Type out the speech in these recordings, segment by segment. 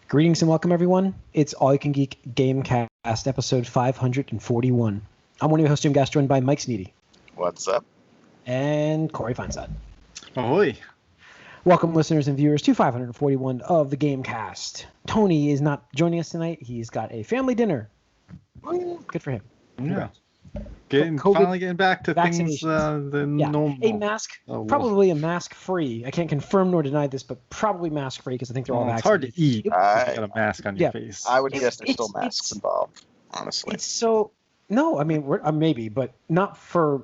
Greetings and welcome, everyone. It's All You Can Geek Gamecast, episode 541. I'm one of your hosts, Jim Gass, joined by Mike Sneedy. What's up? And Corey Feinsod. Ahoy. Welcome, listeners and viewers, to 541 of the Gamecast. Tony is not joining us tonight. He's got a family dinner. Good for him. Yeah. Finally getting back to things normal. A mask, probably a mask-free. I can't confirm nor deny this, but probably mask-free because I think they're all vaccinated. It's hard to eat. You got a mask on your face. I would guess there's still masks involved, honestly. It's so... No, I mean, maybe, but not for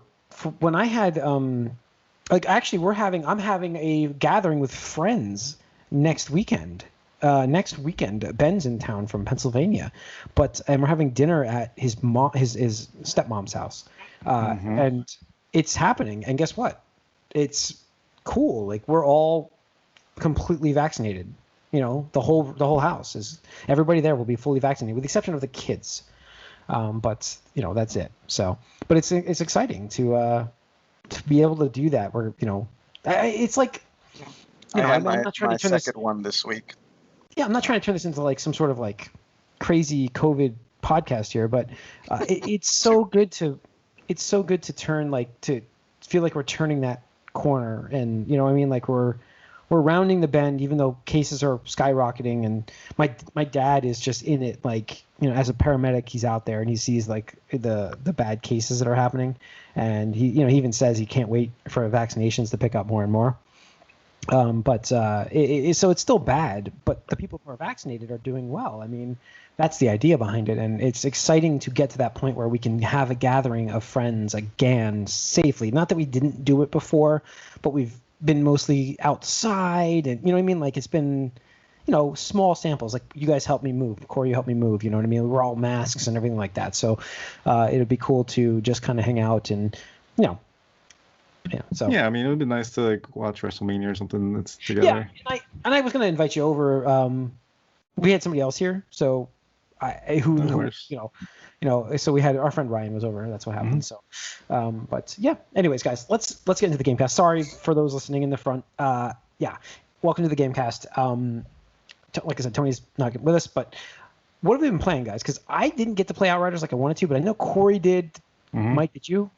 when I had... actually, I'm having a gathering with friends next weekend. Ben's in town from Pennsylvania, and we're having dinner at his stepmom's house, and it's happening. And guess what? It's cool. Like, we're all completely vaccinated. You know, the whole house is. Everybody there will be fully vaccinated, with the exception of the kids. But you know, that's it. So, but it's exciting to be able to do that. Where it's like. I had my second one this week. Yeah, I'm not trying to turn this into like some sort of like crazy COVID podcast here, but it's so good to turn to feel like we're turning that corner, and you know what I mean, like we're rounding the bend, even though cases are skyrocketing, and my dad is just in it, like, you know, as a paramedic, he's out there and he sees like the bad cases that are happening, and he even says he can't wait for vaccinations to pick up more and more. So it's still bad, but the people who are vaccinated are doing well. I mean, that's the idea behind it, and it's exciting to get to that point where we can have a gathering of friends again safely. Not that we didn't do it before, but we've been mostly outside, and you know what I mean? Like, it's been, small samples. Like, you guys helped me move. Corey, you helped me move. You know what I mean? We're all masks and everything like that. So it would be cool to just kind of hang out and, Yeah. So. Yeah, I mean, it would be nice to like watch WrestleMania or something that's together. Yeah, and I was gonna invite you over. We had somebody else here, so so we had our friend Ryan was over. That's what happened. So, but yeah. Anyways, guys, let's get into the Gamecast. Sorry for those listening in the front. Welcome to the Gamecast. Like I said, Tony's not with us, but what have we been playing, guys? Because I didn't get to play Outriders like I wanted to, but I know Corey did. Mike, did you?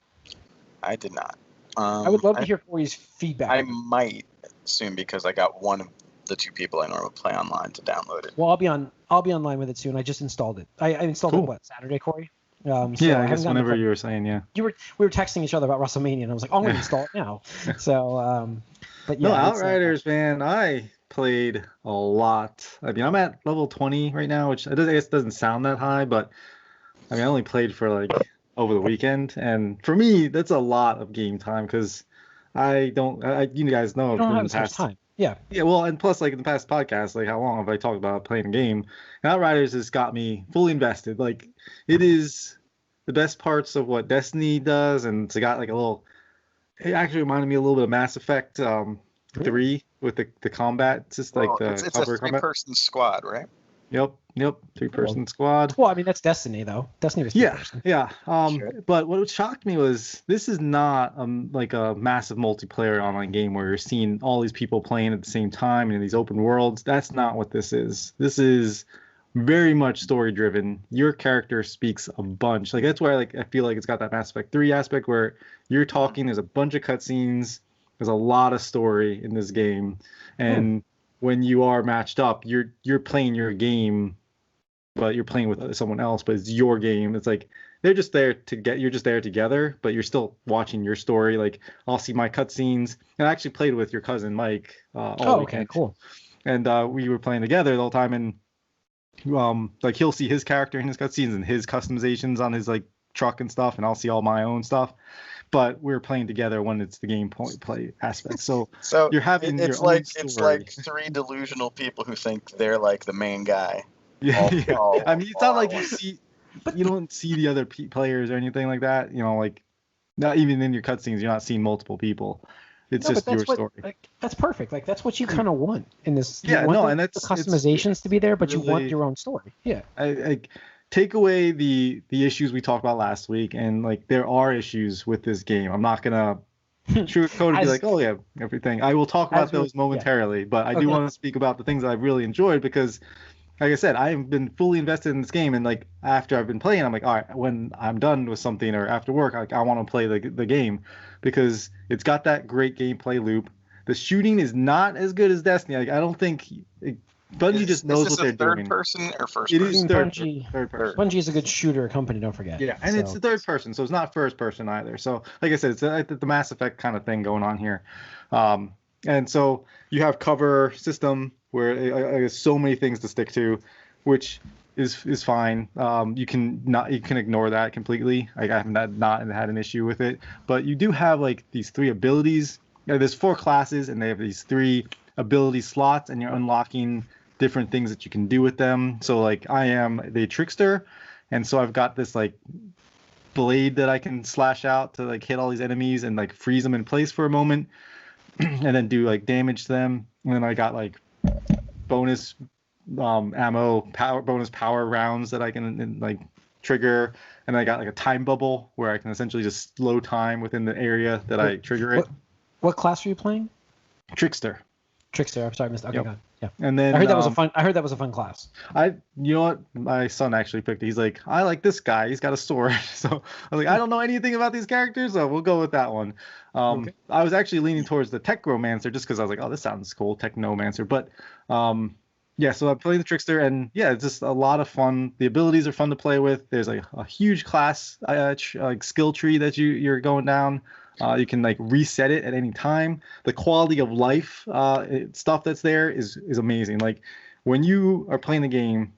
I did not. I would love to hear Corey's feedback. I might soon, because I got one of the two people I normally play online to download it. Well, I'll be online with it soon. I just installed it. I installed it Saturday, Corey? I guess whenever you were saying, yeah. We were texting each other about WrestleMania, and I was like, I'm going to install it now. So, but yeah. No, Outriders, man, I played a lot. I mean, I'm at level 20 right now, which I guess doesn't sound that high, but I mean, I only played for like over the weekend, and for me that's a lot of game time, because you guys know you don't have as much time. Yeah, well, and plus, like, in the past podcast, like, how long have I talked about playing a game? And Outriders has got me fully invested. Like, it is the best parts of what Destiny does, and it's got like it actually reminded me a little bit of Mass Effect 3 with the combat. It's just like it's a 3-person squad, right? Yep. 3-person squad. Well, I mean, that's Destiny, though. Destiny was 3-person. Yeah. But what shocked me was this is not like a massive multiplayer online game where you're seeing all these people playing at the same time in these open worlds. That's not what this is. This is very much story driven. Your character speaks a bunch. Like, that's why I feel like it's got that Mass Effect 3 aspect where you're talking. There's a bunch of cutscenes. There's a lot of story in this game, and when you are matched up, you're playing your game, but you're playing with someone else, but it's your game. It's like you're just there together, but you're still watching your story. Like, I'll see my cutscenes, and I actually played with your cousin Mike all weekend. Okay, cool. And we were playing together the whole time, and like, he'll see his character in his cutscenes and his customizations on his like truck and stuff, and I'll see all my own stuff. But we're playing together when it's the game play aspect. So you're having it's like three delusional people who think they're like the main guy. Yeah. I mean, it's not like you don't see the other players or anything like that. You know, like, not even in your cutscenes, you're not seeing multiple people. It's just your story. Like, that's perfect. Like, that's what you kind of want in this. And that's the customizations to be there, but really, you want your own story. Yeah. I take away the issues we talked about last week, and like, there are issues with this game. I'm not gonna sugarcoat it, be like, oh yeah, everything. I will talk about those momentarily, but I do want to speak about the things that I've really enjoyed, because like I said, I've been fully invested in this game, and like after I've been playing, I'm like, all right, when I'm done with something or after work, like I want to play the game because it's got that great gameplay loop. The shooting is not as good as Destiny. Like I don't think Bungie just knows what they're doing. Is this a third person or first It person? is Bungie, third person. Bungie is a good shooter company, don't forget. Yeah, and it's the third person, so it's not first person either. So, like I said, it's the Mass Effect kind of thing going on here. And so you have cover system where there's so many things to stick to, which is fine. You can ignore that completely. Like I haven't not had an issue with it, but you do have like these 3 abilities. There's 4 classes, and they have these 3 ability slots, and you're unlocking different things that you can do with them. So like I am the trickster, and so I've got this like blade that I can slash out to like hit all these enemies and like freeze them in place for a moment and then do like damage to them. And then I got like bonus ammo, bonus power rounds that I can like trigger, and I got like a time bubble where I can essentially just slow time within the area that I trigger it. What class are you playing? Trickster. I'm sorry, I missed. Okay, Yep. God. Yeah. And then I heard that was a fun. I heard that was a fun class. You know what? My son actually picked it. He's like, I like this guy. He's got a sword. So I was like, I don't know anything about these characters, so we'll go with that one. Okay. I was actually leaning towards the Technomancer just because I was like, oh, this sounds cool, Technomancer. But yeah, so I'm playing the Trickster, and yeah, it's just a lot of fun. The abilities are fun to play with. There's like a huge class like skill tree that you're going down. You can like reset it at any time. The quality of life stuff that's there is amazing. Like when you are playing the game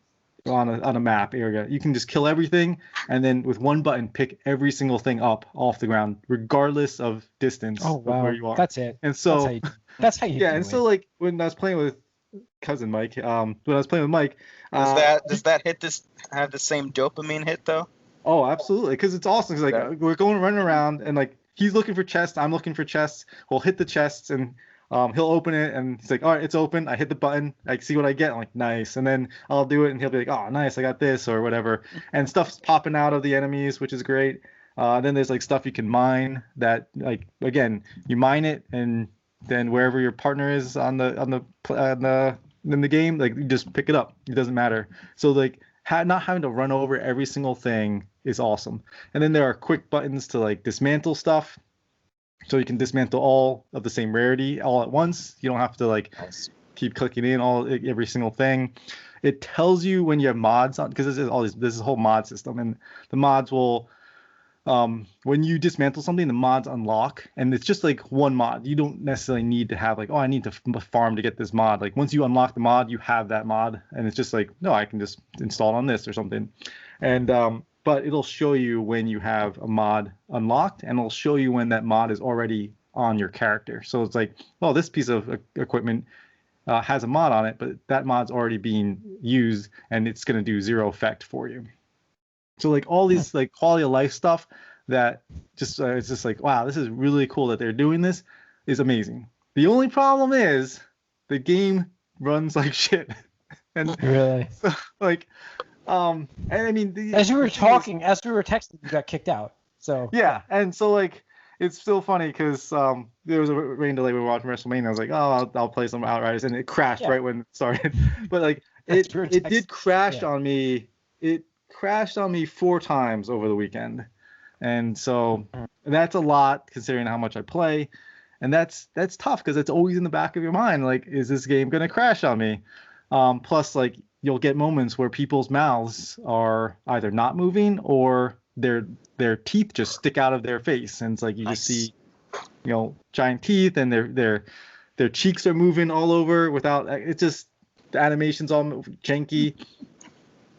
on a map area, you can just kill everything, and then with one button pick every single thing up off the ground, regardless of distance Oh wow, of where you are. that's it. And so that's how you yeah, do and it. so like when I was playing with cousin Mike, when I was playing with Mike, Does that have the same dopamine hit though? Oh, absolutely, because it's awesome. Cause like we're running around, and like he's looking for chests, I'm looking for chests. We'll hit the chests, and he'll open it, and he's like, all right, it's open. I hit the button, I see what I get. I'm like, nice. And then I'll do it, and he'll be like, oh, nice, I got this or whatever. And stuff's popping out of the enemies, which is great. Then there's like stuff you can mine that, like, again, you mine it, and then wherever your partner is in the game, like you just pick it up. It doesn't matter. So like not having to run over every single thing is awesome. And then there are quick buttons to like dismantle stuff. So you can dismantle all of the same rarity all at once. You don't have to like keep clicking in every single thing. It tells you when you have mods on, because this is a whole mod system, and the mods will when you dismantle something, the mods unlock, and it's just like one mod. You don't necessarily need to have like, oh, I need to farm to get this mod. Like once you unlock the mod, you have that mod, and it's just like, no, I can just install it on this or something. And but it'll show you when you have a mod unlocked, and it'll show you when that mod is already on your character. So it's like, well, this piece of equipment has a mod on it, but that mod's already being used, and it's going to do 0 effect for you. So like all these like quality of life stuff that just it's just like, wow, this is really cool that they're doing this, is amazing. The only problem is the game runs like shit. And really, so, like and I mean as we were texting, you got kicked out. So yeah, and so like it's still funny because there was a rain delay when we were watching WrestleMania. I was like, oh, I'll play some Outriders, and it crashed right when it started. But like it did crash on me. It crashed on me 4 times over the weekend, and so that's a lot considering how much I play, and that's tough because it's always in the back of your mind, like, is this game gonna crash on me? Plus, like, you'll get moments where people's mouths are either not moving or their teeth just stick out of their face, and it's like you just see, you know, giant teeth, and their cheeks are moving all over without, it's just the animation's all janky.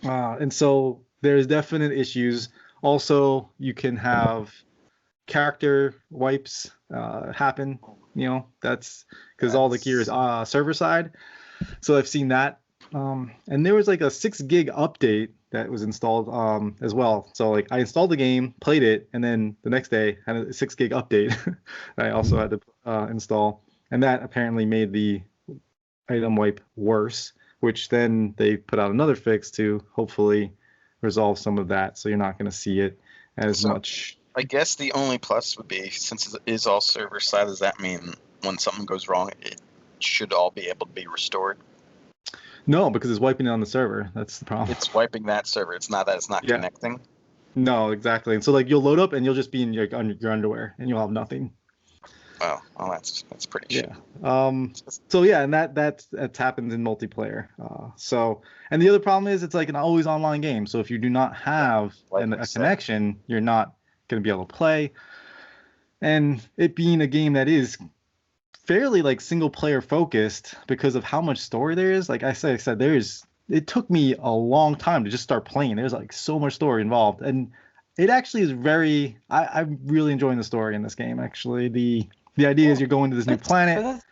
And so there's definite issues. Also, you can have character wipes happen. You know, that's because all the gear is server side. So I've seen that. And there was like a 6 gig update that was installed as well. So like I installed the game, played it, and then the next day had a 6 gig update that I also had to install. And that apparently made the item wipe worse, which then they put out another fix to hopefully resolve some of that, so you're not going to see it as much. I guess the only plus would be, since it is all server side, does that mean when something goes wrong, it should all be able to be restored? No, because it's wiping it on the server. That's the problem. It's wiping that server. It's not that it's not connecting. No, exactly. And so like you'll load up and you'll just be in your underwear and you'll have nothing. Oh, well, that's pretty shit. So yeah, and that's happened in multiplayer. And the other problem is it's like an always online game. So if you do not have a connection, you're not going to be able to play. And it being a game that is fairly like single player focused because of how much story there is. Like I said, it took me a long time to just start playing. There's like so much story involved, and it actually is I'm really enjoying the story in this game. Actually, the idea is you're going to this new planet.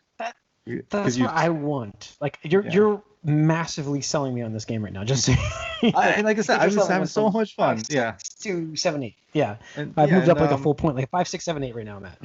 That's what I want. Like you're massively selling me on this game right now. Just like I said, I'm just having so much fun. 5, 6, 2, 7, 8. Yeah, I've moved up like a full point, like 5, 6, 7, 8 right now, Matt.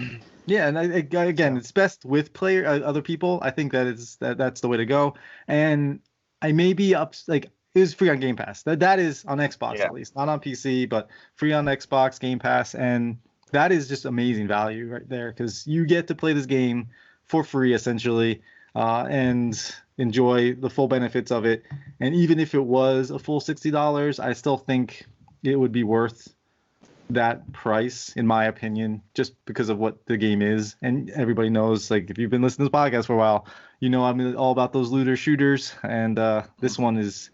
Yeah, and again, it's best with other people. I think that's the way to go. And I may be up like it was free on Game Pass. That is on Xbox at least, not on PC, but free on Xbox Game Pass, and that is just amazing value right there because you get to play this game for free essentially, and enjoy the full benefits of it. And even if it was a full $60, I still think it would be worth that price, in my opinion, just because of what the game is. And everybody knows, like, if you've been listening to this podcast for a while, you know I'm all about those looter shooters. And this one has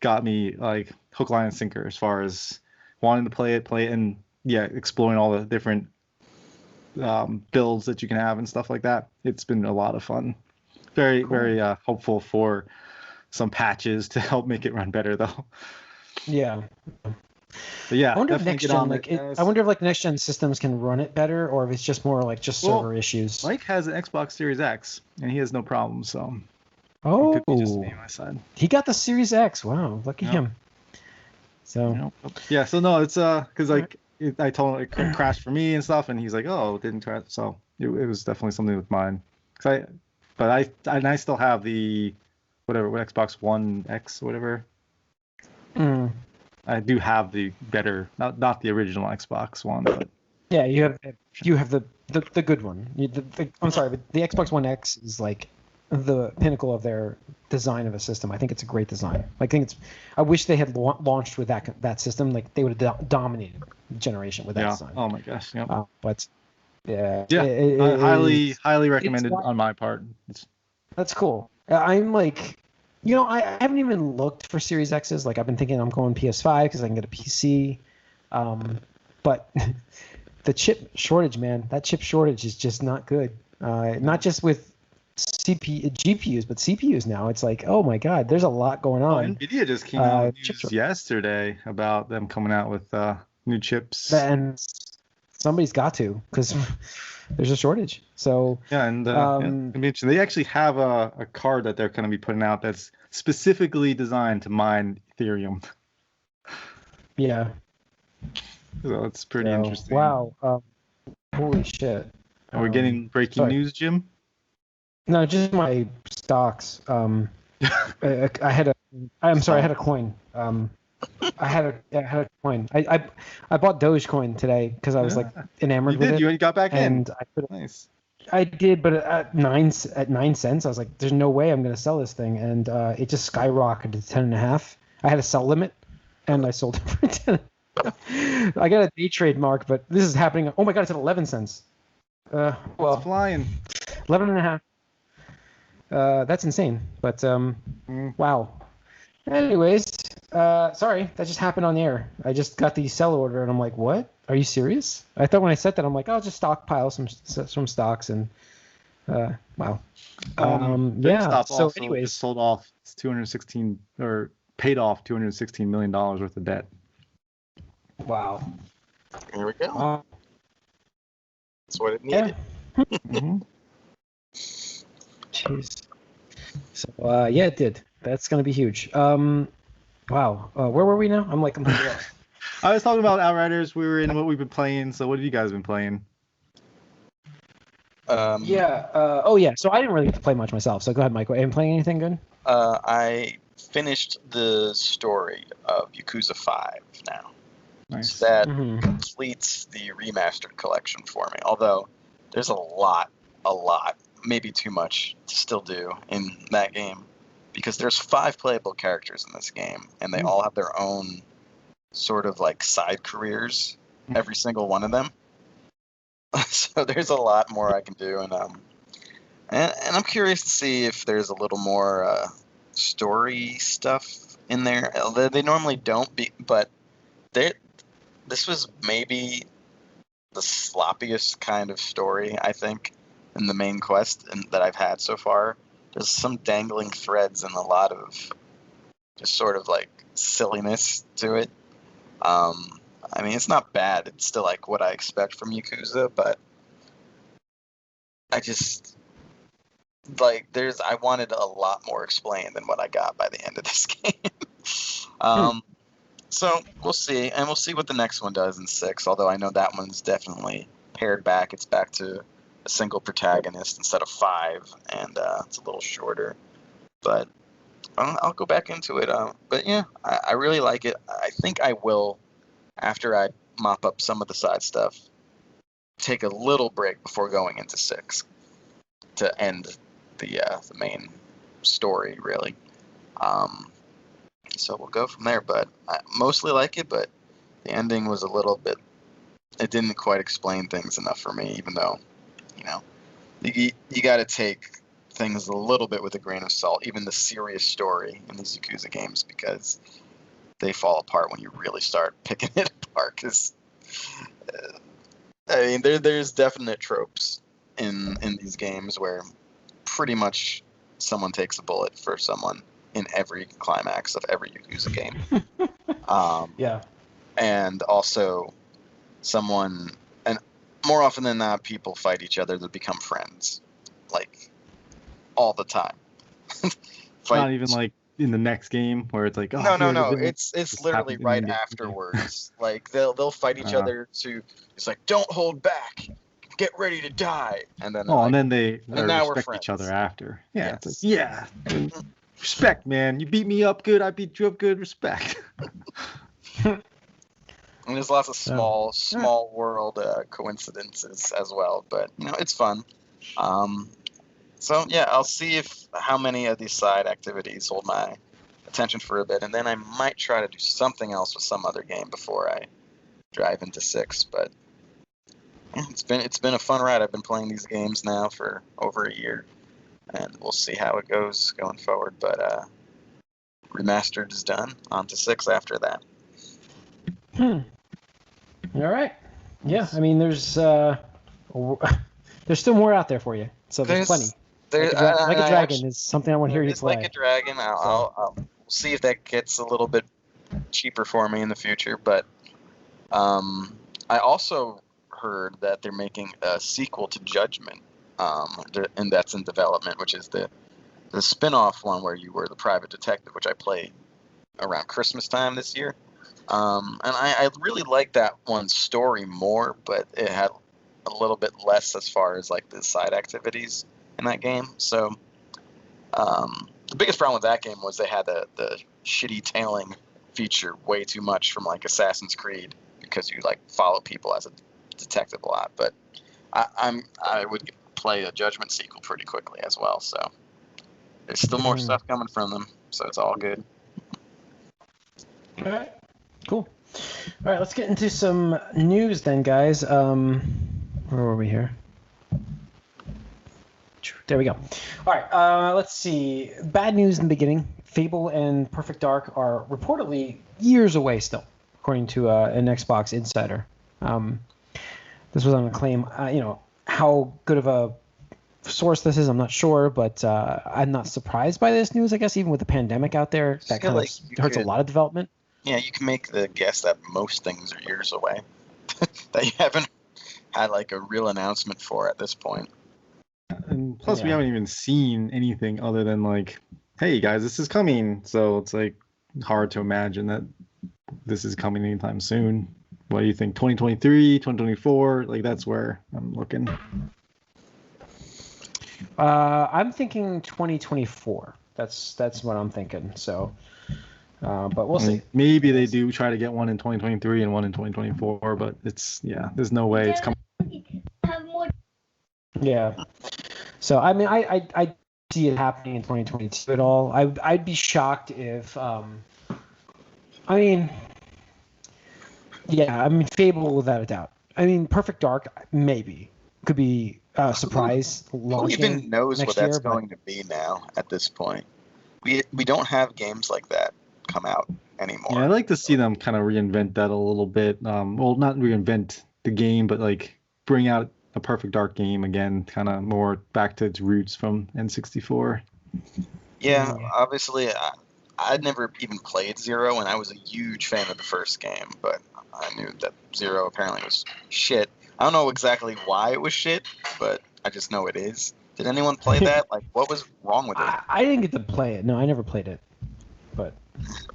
got me like hook, line, and sinker as far as wanting to play it, and exploring all the different builds that you can have and stuff like that. It's been a lot of fun. Very, very hopeful for some patches to help make it run better, though. Yeah. But yeah, I wonder if next gen, I wonder if like next gen systems can run it better, or if it's just more like server issues. Mike has an Xbox Series X, and he has no problem. So it could be just me on my side. He got the Series X. Wow, lucky him. So so no, it's because like I told him it crashed for me and stuff, and he's like, oh, it didn't crash. So it was definitely something with mine. But I still have the Xbox One X or whatever. I do have the better, not the original Xbox One, but you have the good one. I'm sorry, but the Xbox One X is like the pinnacle of their design of a system. I think it's a great design. I wish they had launched with that system. Like they would have dominated the generation with that design. Oh my gosh. Yep. But highly recommended on my part. That's cool. I'm like, I haven't even looked for Series X's. Like I've been thinking I'm going PS5 because I can get a PC. But the chip shortage, man, that chip shortage is just not good. Not just with GPUs, but CPUs now. It's like, oh my God, there's a lot going on. NVIDIA just came out with news yesterday about them coming out with new chips. And somebody's got to, because there's a shortage. So and they actually have a card that they're going to be putting out that's specifically designed to mine Ethereum. Yeah. So it's pretty interesting. Wow. Holy shit. And we're getting breaking news, Jim? No, just my stocks. I had a coin. I had a coin. I bought Dogecoin today because I was like enamored with it. You got back in. Nice. I did, but at 9 cents, I was like, "There's no way I'm going to sell this thing," and it just skyrocketed to 10.5. I had a sell limit, and I sold it for 10. I got a day trade mark, but this is happening. Oh my God, it's at 11 cents. It's flying. 11.5. That's insane. But wow. Anyways, sorry, that just happened on the air. I just got the sell order, and I'm like, what? Are you serious? I thought when I said that, I'm like, I'll just stockpile some stocks, and wow. So anyways, sold off 216 or paid off $216 million worth of debt. Wow. There we go. That's what it needed. Yeah. Jeez. So it did. That's gonna be huge. Wow. Where were we now? I'm like completely lost. I was talking about Outriders. We were in what we've been playing. So what have you guys been playing? So I didn't really get to play much myself. So go ahead, Mike. Are you playing anything good? I finished the story of Yakuza 5 now. Nice. So that completes the remastered collection for me. Although there's a lot, maybe too much to still do in that game. because there's 5 playable characters in this game, and they all have their own sort of like side careers, every single one of them. So there's a lot more I can do, and I'm curious to see if there's a little more story stuff in there. They normally don't be, but this was maybe the sloppiest kind of story, I think, in the main quest that I've had so far. There's some dangling threads and a lot of just sort of like silliness to it. I mean, it's not bad. It's still like what I expect from Yakuza, but I just like I wanted a lot more explained than what I got by the end of this game. So we'll see, and we'll see what the next one does in 6. Although I know that one's definitely pared back. It's back to a single protagonist instead of 5, and it's a little shorter. But I'll go back into it. But yeah, I really like it. I think I will, after I mop up some of the side stuff, take a little break before going into 6 to end the main story, really. So we'll go from there. But I mostly like it, but the ending was a little bit... It didn't quite explain things enough for me, even though, you got to take things a little bit with a grain of salt, even the serious story in these Yakuza games, because they fall apart when you really start picking it apart. Because I mean, there's definite tropes in these games where pretty much someone takes a bullet for someone in every climax of every Yakuza game. Yeah. And also someone, and more often than not, people fight each other to become friends, like all the time. Not even like in the next game where it's like, no. It's literally right afterwards. Like they'll fight each other to. It's like, don't hold back, get ready to die, and then and then they now respect each other after. Yeah, yes. It's like, respect, man. You beat me up good, I beat you up good. Respect. And there's lots of small world coincidences as well, but it's fun. So yeah, I'll see how many of these side activities hold my attention for a bit, and then I might try to do something else with some other game before I drive into 6. But yeah, it's been a fun ride. I've been playing these games now for over a year, and we'll see how it goes going forward. But Remastered is done. On to 6 after that. All right. Yeah, I mean, there's still more out there for you, so there's plenty. Like a Dragon is something I want to hear you play. Like a Dragon. I'll see if that gets a little bit cheaper for me in the future. But I also heard that they're making a sequel to Judgment, and that's in development, which is the spin-off one where you were the private detective, which I played around Christmas time this year. And I really liked that one's story more, but it had a little bit less as far as like the side activities in that game. So the biggest problem with that game was they had the shitty tailing feature way too much from like Assassin's Creed, because you like follow people as a detective a lot. But I would play a Judgment sequel pretty quickly as well. So there's still more stuff coming from them, so it's all good. All right. Cool. All right, let's get into some news then, guys. Where were we here? There we go. All right, let's see. Bad news in the beginning. Fable and Perfect Dark are reportedly years away still, according to an Xbox insider. This was on a claim. How good of a source this is, I'm not sure, but I'm not surprised by this news, I guess, even with the pandemic out there. That kind of hurts a lot of development. Yeah, you can make the guess that most things are years away that you haven't had like a real announcement for at this point. And plus, we haven't even seen anything other than like, hey guys, this is coming. So it's like hard to imagine that this is coming anytime soon. What do you think? 2023, 2024? Like that's where I'm looking. I'm thinking 2024. That's what I'm thinking. So. But we'll see. Maybe they do try to get one in 2023 and one in 2024, but there's no way it's coming. Yeah. So I mean, I see it happening in 2022 at all. I'd be shocked if, I mean, yeah, I mean, Fable without a doubt. I mean, Perfect Dark maybe could be a surprise Who launching even knows next what that's year, going to be now at this point? We don't have games like that come out anymore. Yeah, I'd like to see them kind of reinvent that a little bit. Well, not reinvent the game, but like bring out a Perfect Dark game again, kind of more back to its roots from N64. Yeah, obviously, I'd never even played Zero, and I was a huge fan of the first game, but I knew that Zero apparently was shit. I don't know exactly why it was shit, but I just know it is. Did anyone play that? Like, what was wrong with it? I didn't get to play it. No, I never played it.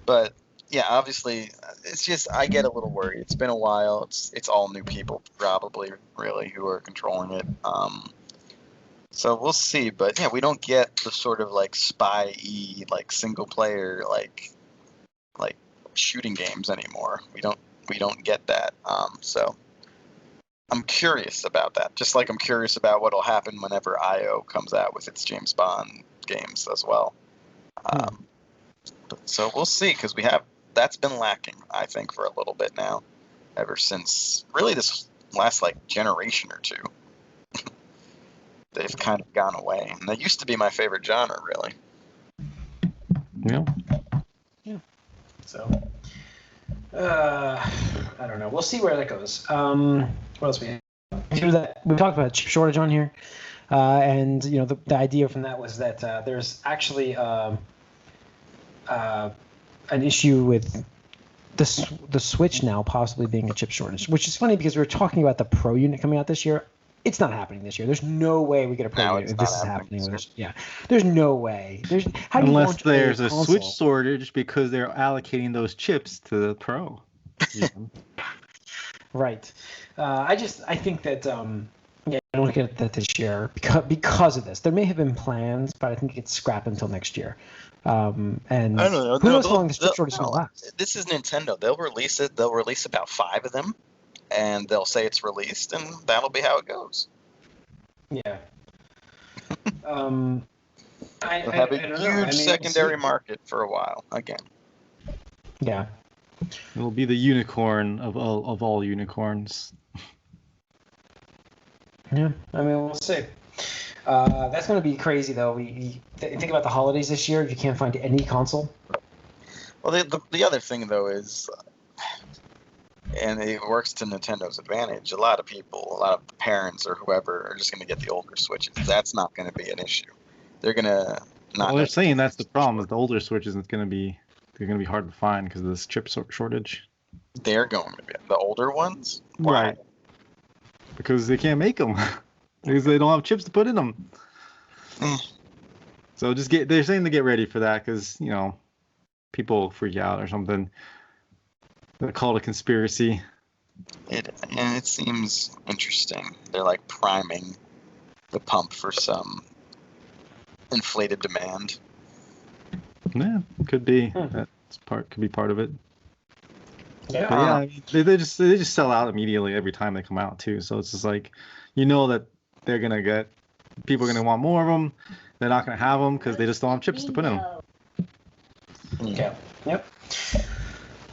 But yeah, obviously, it's just I get a little worried. It's been a while. It's all new people probably, really, who are controlling it. So we'll see. But yeah, we don't get the sort of like spy-y, like single player, like shooting games anymore. We don't get that. So I'm curious about that. Just like I'm curious about what'll happen whenever IO comes out with its James Bond games as well. So we'll see, because that's been lacking, I think, for a little bit now, ever since really this last like generation or two. They've kind of gone away, and they used to be my favorite genre, really. Yeah. So, I don't know. We'll see where that goes. What else we have? We talked about a chip shortage on here, and you know the idea from that was that there's actually an issue with the Switch now possibly being a chip shortage, which is funny because we were talking about the Pro unit coming out this year. It's not happening this year. There's no way we get a Pro unit if this is happening. Yeah, there's no way. Unless there's a Switch shortage because they're allocating those chips to the Pro. Yeah. Right. I think that I don't get that this year because of this. There may have been plans, but I think it's scrapped until next year. And I don't know. Who knows how long this chip shortage is going to last? This is Nintendo. They'll release it. They'll release about 5 of them, and they'll say it's released, and that'll be how it goes. Yeah. They'll have a huge secondary market for a while again. Yeah. It'll be the unicorn of all unicorns. Yeah, I mean, we'll see. That's going to be crazy, though. We think about the holidays this year. If you can't find any console. Well, the other thing, though, is, and it works to Nintendo's advantage, a lot of people, a lot of parents or whoever are just going to get the older Switches. That's not going to be an issue. They're going to not. Well, they're saying that's the problem. Is the older Switches is going to be hard to find because of this chip shortage. They're going to be the older ones, right? Because they can't make them because they don't have chips to put in them. So they're saying to get ready for that because people freak out or something. They call it a conspiracy. It seems interesting. They're like priming the pump for some inflated demand. Yeah, could be. Could be part of it. Yeah. They just sell out immediately every time they come out too. So it's just like, that they're gonna get people are gonna want more of them. They're not gonna have them because they just don't have chips to put in them. Okay. Yep.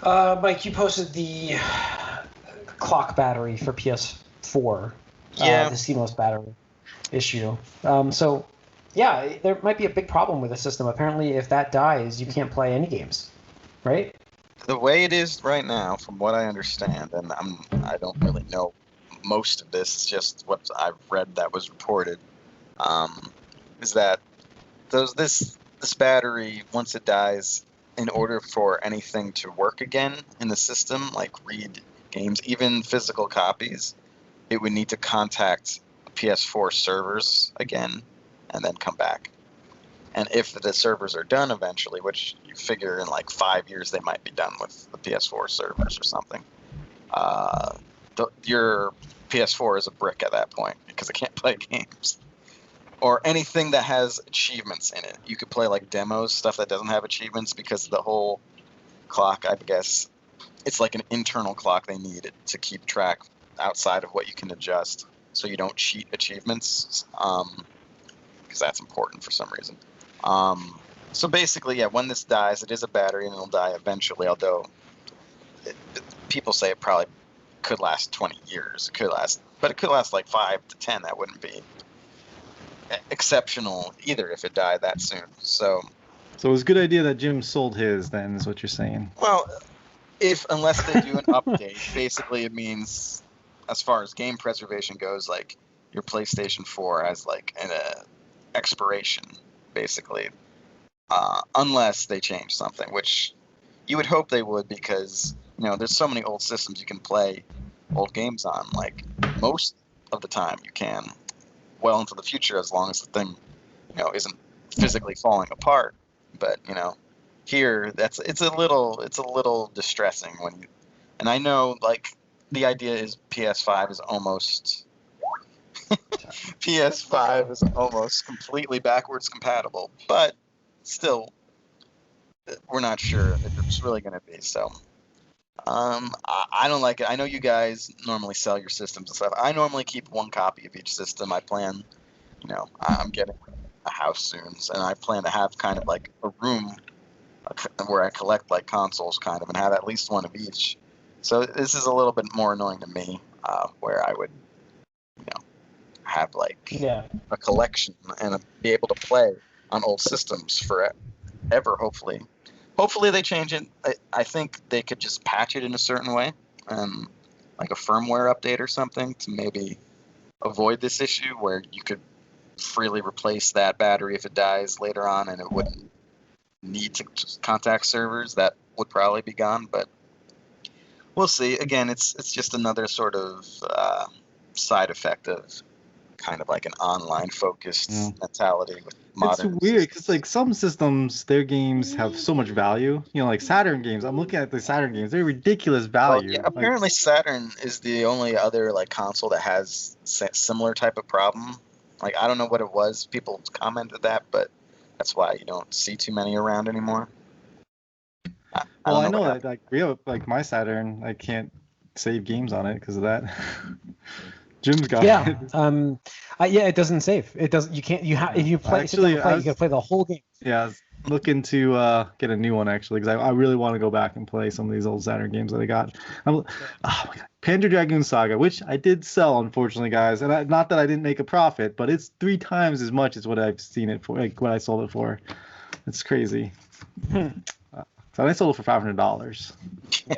Mike, you posted the clock battery for PS4. Yeah. The CMOS battery issue. So, yeah, there might be a big problem with the system. Apparently, if that dies, you can't play any games, right? The way it is right now, from what I understand, and I don't really know most of this, it's just what I've read that was reported, is that this battery, once it dies, in order for anything to work again in the system, like read games, even physical copies, it would need to contact PS4 servers again and then come back. And if the servers are done eventually, which you figure in like 5 years they might be done with the PS4 servers or something, your PS4 is a brick at that point because it can't play games. Or anything that has achievements in it. You could play like demos, stuff that doesn't have achievements, because the whole clock, I guess, it's like an internal clock they need to keep track outside of what you can adjust so you don't cheat achievements. Because because that's important for some reason. So basically, yeah, when this dies, it is a battery and it'll die eventually. Although people say it probably could last 20 years. But it could last like 5 to 10. That wouldn't be exceptional either if it died that soon. So it was a good idea that Jim sold his. Then is what you're saying. Well, unless they do an update, basically it means, as far as game preservation goes, like your PlayStation 4 has like an expiration, basically, unless they change something, which you would hope they would, because there's so many old systems you can play old games on. Like most of the time, you can, well into the future, as long as the thing isn't physically falling apart. But here it's a little distressing when you, and I know like the idea is PS5 is almost PS5 is almost completely backwards compatible, but still we're not sure if it's really going to be. So I don't like it. I know you guys normally sell your systems and stuff. I normally keep one copy of each system. I plan, I'm getting a house soon, and I plan to have kind of like a room where I collect like consoles kind of, and have at least one of each. So this is a little bit more annoying to me, where I would, have like a collection and be able to play on old systems forever, hopefully. Hopefully they change it. I think they could just patch it in a certain way, like a firmware update or something, to maybe avoid this issue where you could freely replace that battery if it dies later on, and it wouldn't need to contact servers. That would probably be gone, but we'll see. Again, it's just another sort of side effect of kind of like an online focused mentality with modern. It's weird because like some systems, their games have so much value. Like Saturn games. I'm looking at the Saturn games; they're ridiculous value. Well, yeah, apparently Saturn is the only other like console that has similar type of problem. Like I don't know what it was. People commented that, but that's why you don't see too many around anymore. I know that like my Saturn, I can't save games on it because of that. Jim's got it. It doesn't save. It doesn't. You can't. You have if you play. Actually, you gotta play the whole game. Yeah, I was looking to get a new one actually because I really want to go back and play some of these old Saturn games that I got. Oh my God, Panzer Dragoon Saga, which I did sell, unfortunately, guys. And not that I didn't make a profit, but it's 3 times as much as what I've seen it for, like what I sold it for. It's crazy. So I sold it for $500. Yeah.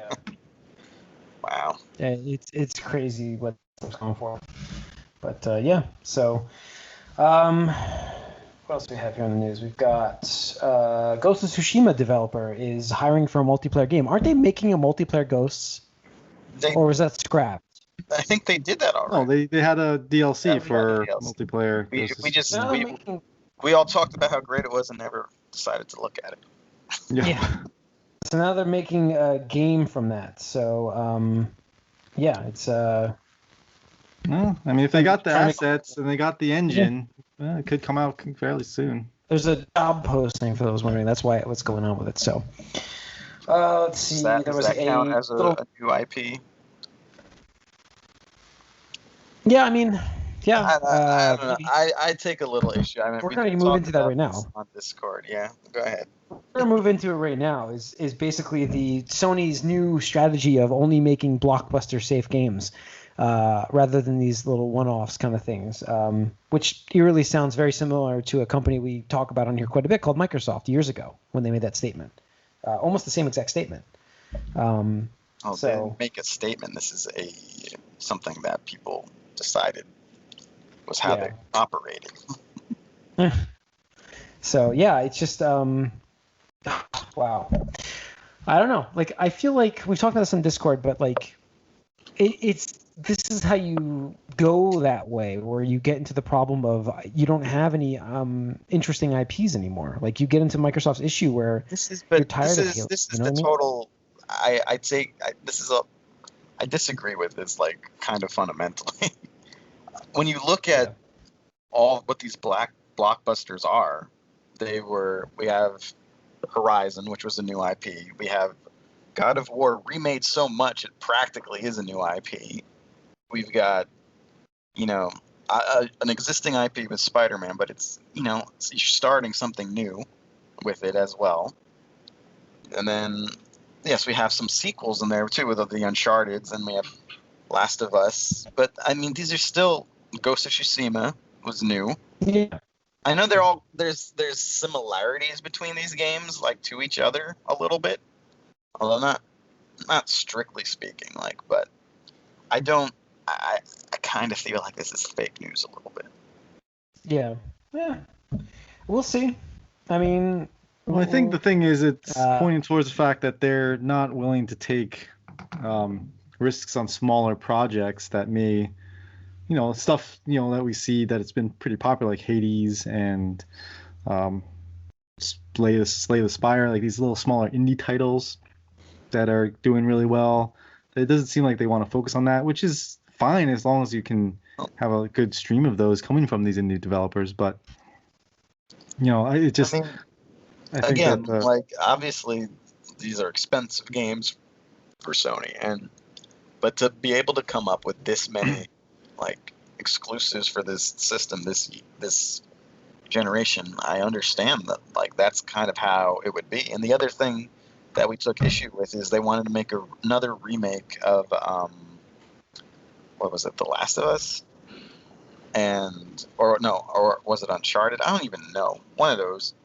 Wow. Yeah, it's crazy what it's going for. But so what else do we have here on the news? We've got Ghost of Tsushima developer is hiring for a multiplayer game. Aren't they making a multiplayer Ghosts? Or was that scrapped? I think they did that already. Oh, they had a DLC for multiplayer. We all talked about how great it was and never decided to look at it. Yeah. So now they're making a game from that. So it's Well, I mean, if they got the assets and they got the engine, it could come out fairly soon. There's a job posting for those wondering. That's what's going on with it. So, let's see. Does that count as a new IP? Yeah, I mean, yeah. I don't know. I take a little issue. I mean, we're going to move into that right now. On Discord, yeah. Go ahead. We're going to move into it right now. Is basically the Sony's new strategy of only making blockbuster safe games. Rather than these little one-offs kind of things, which eerily sounds very similar to a company we talk about on here quite a bit called Microsoft years ago when they made that statement. Almost the same exact statement. They didn't make a statement. This is something that people decided was how they operated. So, yeah, it's just, wow. I don't know. Like, I feel like we've talked about this on Discord, but, like, this is how you go that way, where you get into the problem of you don't have any interesting IPs anymore. Like you get into Microsoft's issue where you're tired of Halo. This is the total. I disagree with this, like kind of fundamentally. When you look at all what these blockbusters are, we have Horizon, which was a new IP. We have God of War remade so much it practically is a new IP. We've got, an existing IP with Spider-Man, but it's you're starting something new with it as well. And then yes, we have some sequels in there too with the Uncharted's, and we have Last of Us. But I mean, these are still Ghost of Tsushima was new. Yeah. I know there's similarities between these games, like to each other a little bit, although not strictly speaking, like, but I kind of feel like this is fake news a little bit. Yeah. We'll see. I mean, well, I think the thing is, it's pointing towards the fact that they're not willing to take risks on smaller projects that may, stuff that we see that it's been pretty popular, like Hades and Slay the Spire, like these little smaller indie titles that are doing really well. It doesn't seem like they want to focus on that, which is fine as long as you can have a good stream of those coming from these indie developers. But I think again, that like obviously these are expensive games for Sony, but to be able to come up with this many like exclusives for this system, this generation, I understand that like that's kind of how it would be. And the other thing that we took issue with is they wanted to make another remake of what was it, The Last of Us, or was it Uncharted? I don't even know, one of those.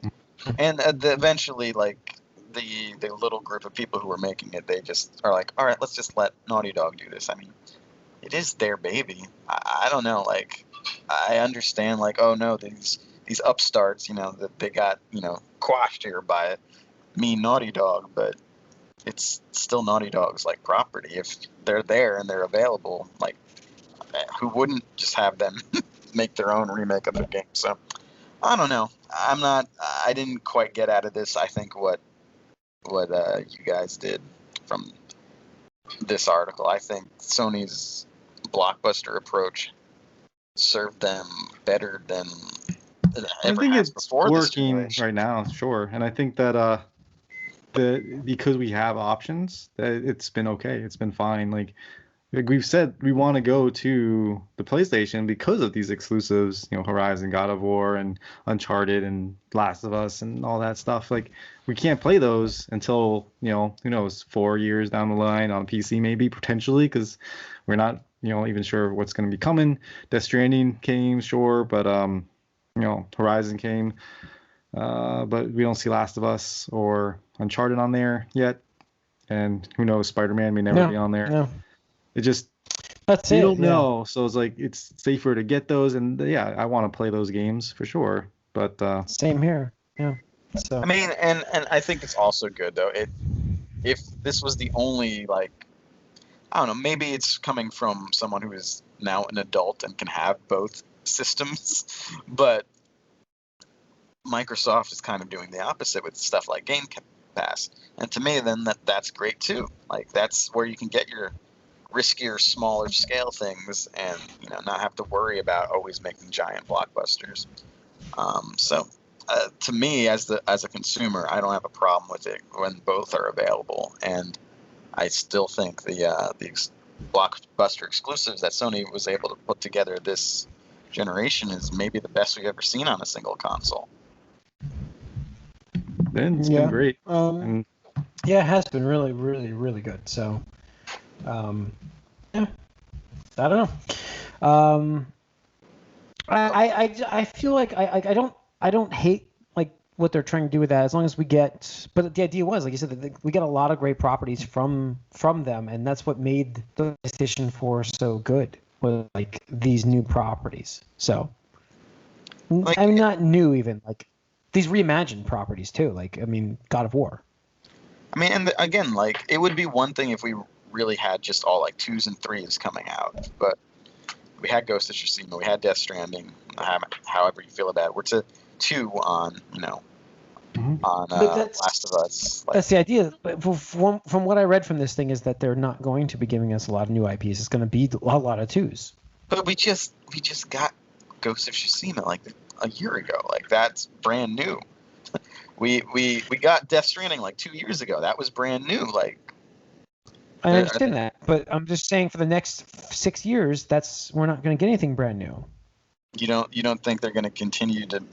And eventually, like the little group of people who were making it, they just are like, all right, let's just let Naughty Dog do this. I mean, it is their baby. I don't know, like I understand, like, oh no, these upstarts, that they got quashed here by me, Naughty Dog, but it's still Naughty Dog's like property. If they're there and they're available, like who wouldn't just have them make their own remake of their game? So I don't know. I didn't quite get out of this, I think, what you guys did from this article. I think Sony's blockbuster approach served them better than it ever I think has it's before working right now, sure. And I think that because we have options, that it's been okay. It's been fine. Like we've said, we want to go to the PlayStation because of these exclusives, Horizon, God of War, and Uncharted, and Last of Us, and all that stuff. Like we can't play those until who knows, 4 years down the line on PC, maybe potentially, because we're not even sure what's going to be coming. Death Stranding came, sure, but Horizon came, but we don't see Last of Us or Uncharted on there yet, and who knows, Spider-Man may never be on there. No. It just you don't know. So it's like it's safer to get those, and yeah, I want to play those games for sure. But same here. Yeah. So I mean, and I think it's also good though. If this was the only, like, I don't know, maybe it's coming from someone who is now an adult and can have both systems, but Microsoft is kind of doing the opposite with stuff like Gamecast. And to me, then that's great too. Like that's where you can get your riskier, smaller scale things, and not have to worry about always making giant blockbusters. So to me, as a consumer, I don't have a problem with it when both are available, and I still think the blockbuster exclusives that Sony was able to put together this generation is maybe the best we've ever seen on a single console. It's been great. Yeah, it has been really, really, really good. So, yeah, I don't know. I feel like I don't hate like what they're trying to do with that, as long as we get. But the idea was, like you said, that we get a lot of great properties from them, and that's what made the PlayStation 4 so good, was like these new properties. So, Like, I mean, not new even, like these reimagined properties too. Like, I mean, God of War. I mean, and again, like it would be one thing if we really had just all like 2s and 3s coming out, but we had Ghost of Tsushima, we had Death Stranding, however you feel about it. We're to 2 on, on Last of Us. Like, That's the idea. But from what I read from this thing is that they're not going to be giving us a lot of new IPs. It's going to be a lot of 2s. but we just got Ghost of Tsushima like a year ago. Like that's brand new. We got Death Stranding like 2 years ago. That was brand new. Like I understand that, but I'm just saying for the next 6 years, we're not going to get anything brand new. You don't think they're going to continue to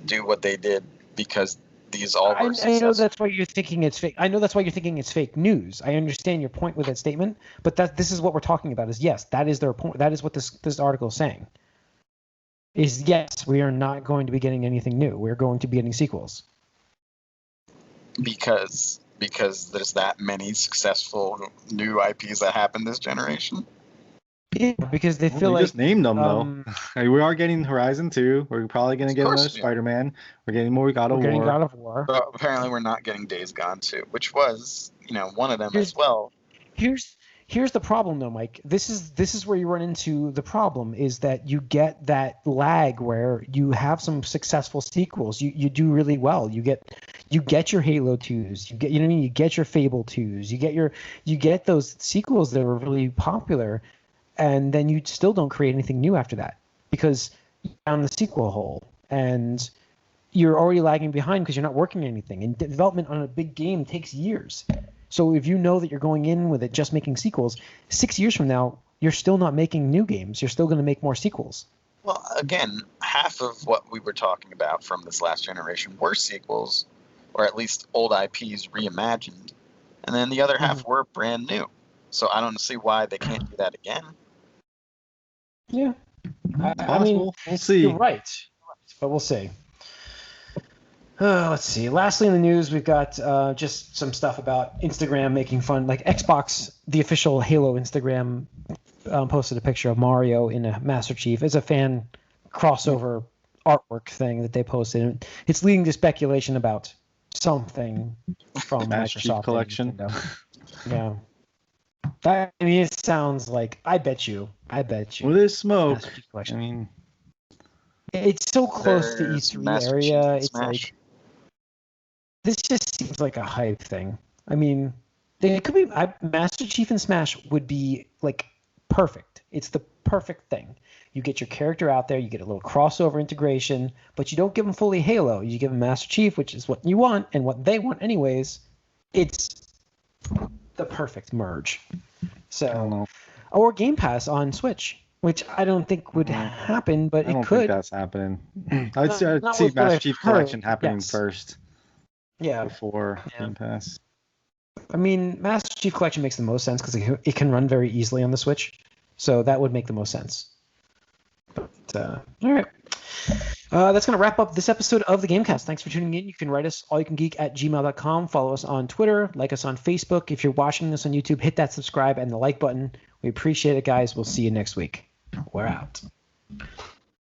do what they did because these all were successful? I know that's why you're thinking it's fake. I know that's why you're thinking it's fake news. I understand your point with that statement, but this is what we're talking about. Is yes, that is their point. That is what this article is saying. Is yes, we are not going to be getting anything new. We're going to be getting sequels. Because there's that many successful new IPs that happened this generation. Yeah, because they feel we like just named them though. We are getting Horizon 2. We're probably going to get another Spider-Man. We're getting more God of War. Getting God of War. But apparently, we're not getting Days Gone 2, which was one of them as well. Here's the problem though, Mike. This is where you run into the problem, is that you get that lag where you have some successful sequels. You do really well. You get your Halo 2s. You get what I mean. You get your Fable 2s. You get those sequels that were really popular, and then you still don't create anything new after that because you're down the sequel hole and you're already lagging behind because you're not working on anything. And development on a big game takes years. So if you know that you're going in with it just making sequels, 6 years from now, you're still not making new games. You're still going to make more sequels. Well, again, half of what we were talking about from this last generation were sequels, or at least old IPs reimagined. And then the other half were brand new. So I don't see why they can't do that again. Yeah. I mean, we'll see. You're right. But we'll see. Let's see. Lastly in the news, we've got just some stuff about Instagram making fun. Like Xbox, the official Halo Instagram posted a picture of Mario in a Master Chief. It's a fan crossover artwork thing that they posted. And it's leading to speculation about something from Master Microsoft Chief collection. Yeah. It sounds like I bet you. Well, there's smoke. I mean, it's so close to E3 area. It's like this just seems like a hype thing. I mean, it could be Master Chief and Smash would be like perfect. It's the perfect thing. You get your character out there, you get a little crossover integration, but you don't give them fully Halo. You give them Master Chief, which is what you want and what they want anyways. It's the perfect merge. So, or Game Pass on Switch, which I don't think would happen, but it could. I don't think that's happening. I'd see Master Chief Collection happening first. Yeah. Before Game Pass. I mean, Master Chief Collection makes the most sense because it can run very easily on the Switch, so that would make the most sense. But all right. That's going to wrap up this episode of the Gamecast. Thanks for tuning in. You can write us allyoucangeek@gmail.com. Follow us on Twitter. Like us on Facebook. If you're watching this on YouTube, hit that subscribe and the like button. We appreciate it, guys. We'll see you next week. We're out.